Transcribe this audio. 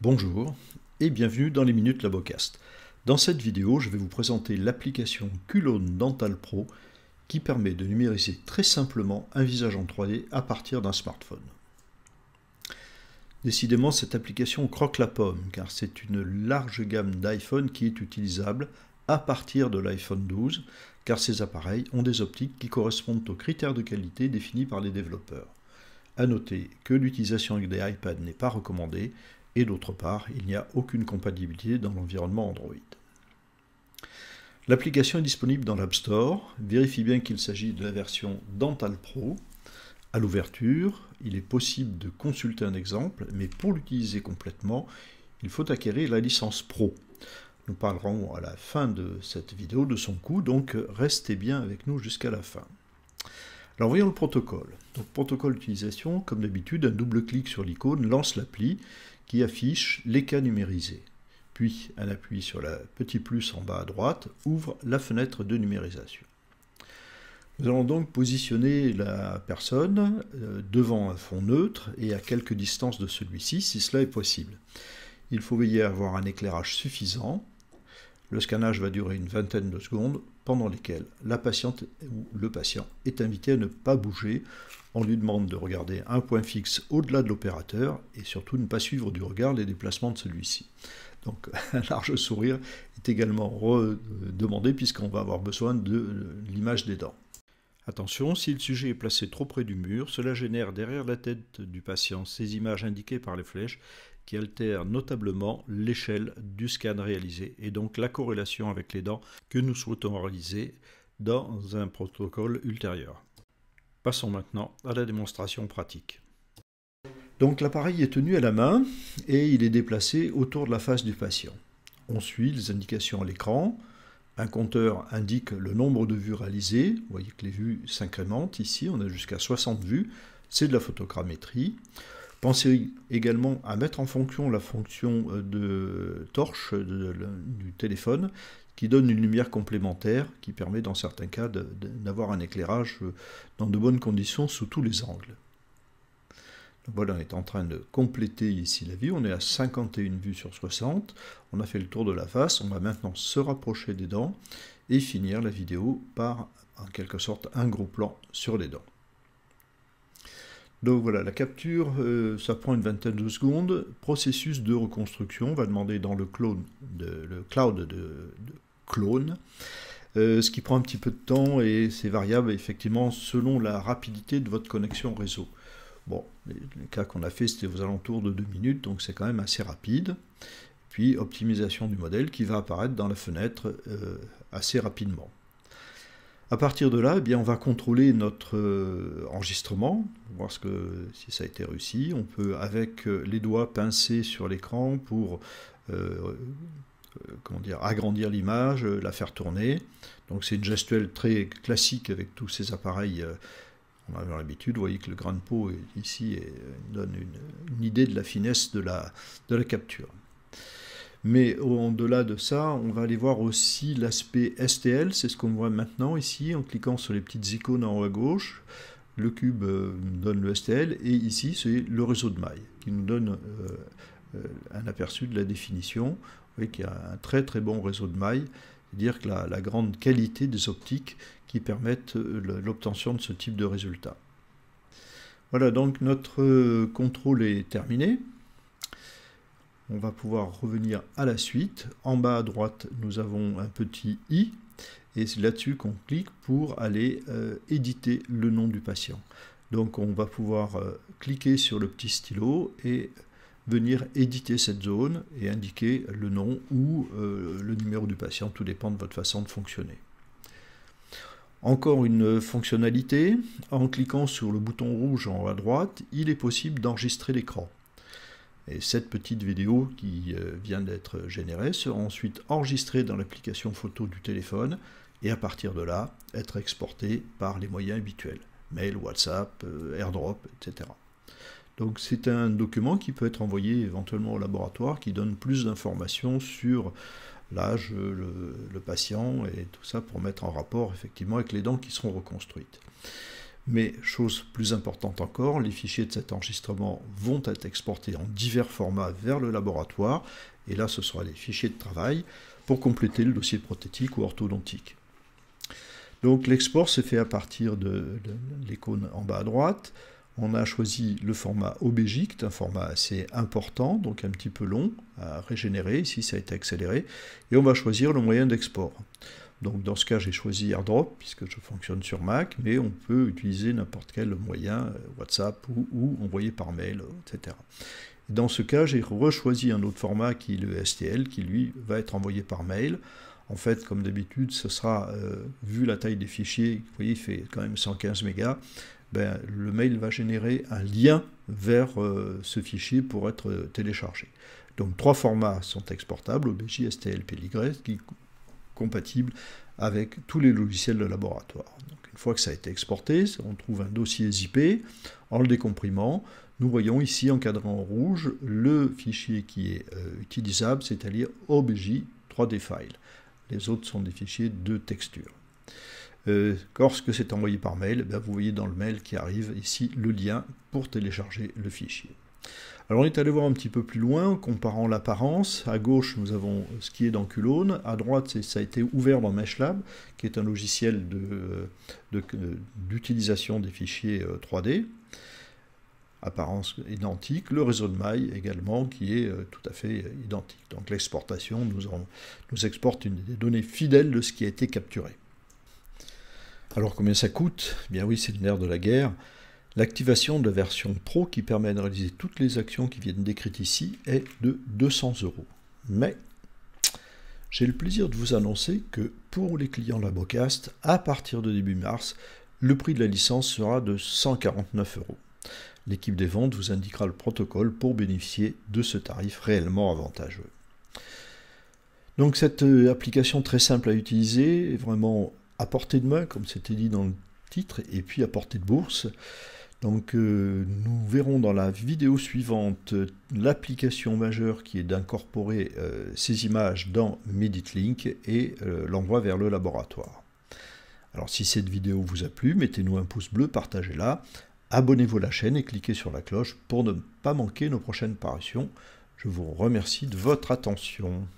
Bonjour et bienvenue dans les Minutes Labocast. Dans cette vidéo, je vais vous présenter l'application Culone Dental Pro qui permet de numériser très simplement un visage en 3D à partir d'un smartphone. Décidément, cette application croque la pomme car c'est une large gamme d'iPhone qui est utilisable à partir de l'iPhone 12 car ces appareils ont des optiques qui correspondent aux critères de qualité définis par les développeurs. A noter que l'utilisation avec des iPads n'est pas recommandée et d'autre part, il n'y a aucune compatibilité dans l'environnement Android. L'application est disponible dans l'App Store. Vérifiez bien qu'il s'agit de la version Dental Pro. À l'ouverture, il est possible de consulter un exemple, mais pour l'utiliser complètement, il faut acquérir la licence Pro. Nous parlerons à la fin de cette vidéo de son coût, donc restez bien avec nous jusqu'à la fin. Alors voyons le protocole. Donc protocole d'utilisation, comme d'habitude, un double clic sur l'icône lance l'appli qui affiche les cas numérisés. Puis un appui sur le petit plus en bas à droite ouvre la fenêtre de numérisation. Nous allons donc positionner la personne devant un fond neutre et à quelque distance de celui-ci si cela est possible. Il faut veiller à avoir un éclairage suffisant. Le scannage va durer une vingtaine de secondes pendant lesquelles la patiente ou le patient est invité à ne pas bouger. On lui demande de regarder un point fixe au-delà de l'opérateur et surtout ne pas suivre du regard les déplacements de celui-ci. Donc un large sourire est également demandé puisqu'on va avoir besoin de l'image des dents. Attention, si le sujet est placé trop près du mur, cela génère derrière la tête du patient ces images indiquées par les flèches qui altèrent notablement l'échelle du scan réalisé et donc la corrélation avec les dents que nous souhaitons réaliser dans un protocole ultérieur. Passons maintenant à la démonstration pratique. Donc l'appareil est tenu à la main et il est déplacé autour de la face du patient. On suit les indications à l'écran. Un compteur indique le nombre de vues réalisées. Vous voyez que les vues s'incrémentent ici, on a jusqu'à 60 vues. C'est de la photogrammétrie. Pensez également à mettre en fonction la fonction de torche du téléphone qui donne une lumière complémentaire qui permet dans certains cas d'avoir un éclairage dans de bonnes conditions sous tous les angles. Donc voilà, on est en train de compléter ici la vue, on est à 51 vues sur 60, on a fait le tour de la face, on va maintenant se rapprocher des dents et finir la vidéo par en quelque sorte un gros plan sur les dents. Donc voilà, la capture, ça prend une vingtaine de secondes. Processus de reconstruction, on va demander dans le cloud de clone, ce qui prend un petit peu de temps et c'est variable effectivement selon la rapidité de votre connexion réseau. Bon, les cas qu'on a fait, c'était aux alentours de 2 minutes, donc c'est quand même assez rapide. Puis optimisation du modèle qui va apparaître dans la fenêtre assez rapidement. À partir de là, eh bien, on va contrôler notre enregistrement, voir si ça a été réussi. On peut, avec les doigts, pincer sur l'écran pour agrandir l'image, la faire tourner. Donc c'est une gestuelle très classique avec tous ces appareils. On a l'habitude, vous voyez que le grain de peau ici donne une idée de la finesse de la capture. Mais au-delà de ça, on va aller voir aussi l'aspect STL, c'est ce qu'on voit maintenant ici, en cliquant sur les petites icônes en haut à gauche. Le cube donne le STL, et ici c'est le réseau de mailles, qui nous donne un aperçu de la définition. Vous voyez qu'il y a un très très bon réseau de mailles, c'est-à-dire que la grande qualité des optiques qui permettent l'obtention de ce type de résultat. Voilà, donc notre contrôle est terminé. On va pouvoir revenir à la suite. En bas à droite, nous avons un petit i, et c'est là-dessus qu'on clique pour aller éditer le nom du patient. Donc on va pouvoir cliquer sur le petit stylo et venir éditer cette zone et indiquer le nom ou le numéro du patient, tout dépend de votre façon de fonctionner. Encore une fonctionnalité, en cliquant sur le bouton rouge en haut à droite, il est possible d'enregistrer l'écran. Et cette petite vidéo qui vient d'être générée sera ensuite enregistrée dans l'application photo du téléphone et à partir de là, être exportée par les moyens habituels, mail, WhatsApp, AirDrop, etc. Donc c'est un document qui peut être envoyé éventuellement au laboratoire qui donne plus d'informations sur l'âge, le patient et tout ça pour mettre en rapport effectivement avec les dents qui seront reconstruites. Mais chose plus importante encore, les fichiers de cet enregistrement vont être exportés en divers formats vers le laboratoire, et là ce sera les fichiers de travail pour compléter le dossier prothétique ou orthodontique. Donc l'export s'est fait à partir de l'icône en bas à droite. On a choisi le format OBJ, qui est un format assez important, donc un petit peu long à régénérer. Ici, ça a été accéléré. Et on va choisir le moyen d'export. Donc dans ce cas, j'ai choisi AirDrop, puisque je fonctionne sur Mac, mais on peut utiliser n'importe quel moyen, WhatsApp ou envoyer par mail, etc. Et dans ce cas, j'ai rechoisi un autre format qui est le STL, qui lui va être envoyé par mail. En fait, comme d'habitude, ce sera, vu la taille des fichiers, vous voyez, il fait quand même 115 mégas, ben, le mail va générer un lien vers ce fichier pour être téléchargé. Donc 3 formats sont exportables, OBJ, STL, PLY, qui est compatible avec tous les logiciels de laboratoire. Donc, une fois que ça a été exporté, on trouve un dossier ZIP. En le décomprimant, nous voyons ici encadré en rouge le fichier qui est utilisable, c'est-à-dire OBJ 3D file. Les autres sont des fichiers de texture. Lorsque c'est envoyé par mail, ben vous voyez dans le mail qui arrive ici le lien pour télécharger le fichier. Alors on est allé voir un petit peu plus loin en comparant l'apparence. À gauche, nous avons ce qui est dans Culone. À droite, ça a été ouvert dans MeshLab, qui est un logiciel d'utilisation des fichiers 3D. Apparence identique. Le réseau de mailles également, qui est tout à fait identique. Donc l'exportation nous exporte des données fidèles de ce qui a été capturé. Alors combien ça coûte? Eh bien oui, c'est le nerf de la guerre. L'activation de la version Pro qui permet de réaliser toutes les actions qui viennent décrites ici est de 200 €. Mais j'ai le plaisir de vous annoncer que pour les clients Labocast, à partir de début mars, le prix de la licence sera de 149 €. L'équipe des ventes vous indiquera le protocole pour bénéficier de ce tarif réellement avantageux. Donc cette application très simple à utiliser est vraiment à portée de main, comme c'était dit dans le titre, et puis à portée de bourse. Donc nous verrons dans la vidéo suivante l'application majeure qui est d'incorporer ces images dans MeditLink et l'envoi vers le laboratoire. Alors si cette vidéo vous a plu, mettez-nous un pouce bleu, partagez-la, abonnez-vous à la chaîne et cliquez sur la cloche pour ne pas manquer nos prochaines parutions. Je vous remercie de votre attention.